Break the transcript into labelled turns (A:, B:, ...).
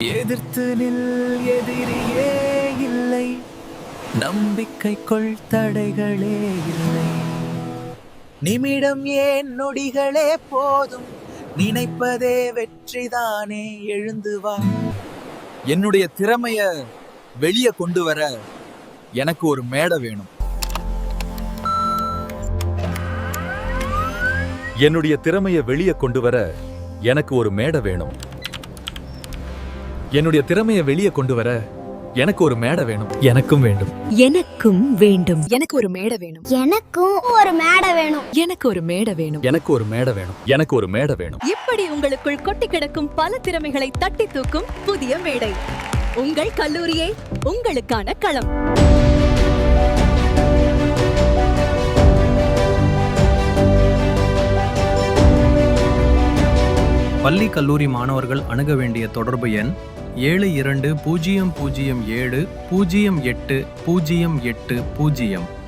A: எதிர்த்து நில், எதிரியே இல்லை, நம்பிக்கைக்குள் தடைகளே இல்லை. நிமிடம் ஏன் நொடிகளே போதும், நினைப்பதே வெற்றிதானே, எழுந்து வா.
B: என்னுடைய திறமைய வெளியே கொண்டு வர எனக்கு ஒரு மேடை வேணும்.
C: என்னுடைய திறமையை வெளியே கொண்டு வர எனக்கு ஒரு மேடை வேணும். என்னுடைய திறமையை வெளியே கொண்டு வர எனக்கு ஒரு மேடை வேணும். எனக்கும் வேண்டும்.
D: எனக்கும் வேண்டும். எனக்கு ஒரு மேடை வேணும்.
E: எனக்கும் ஒரு மேடை வேணும்.
D: எனக்கு ஒரு மேடை வேணும்.
C: எனக்கு ஒரு மேடை வேணும். எனக்கு ஒரு மேடை வேணும்.
D: இப்படி உங்களுக்குள் கொட்டி கிடக்கும் பல திறமைகளை தட்டி தூக்கும் புதிய மேடை. உங்கள் கல்லூரியை உங்களுக்கான களம்.
F: பள்ளி கல்லூரி மாணவர்கள் அணுக வேண்டிய தொடர்பு எண் 720070080800.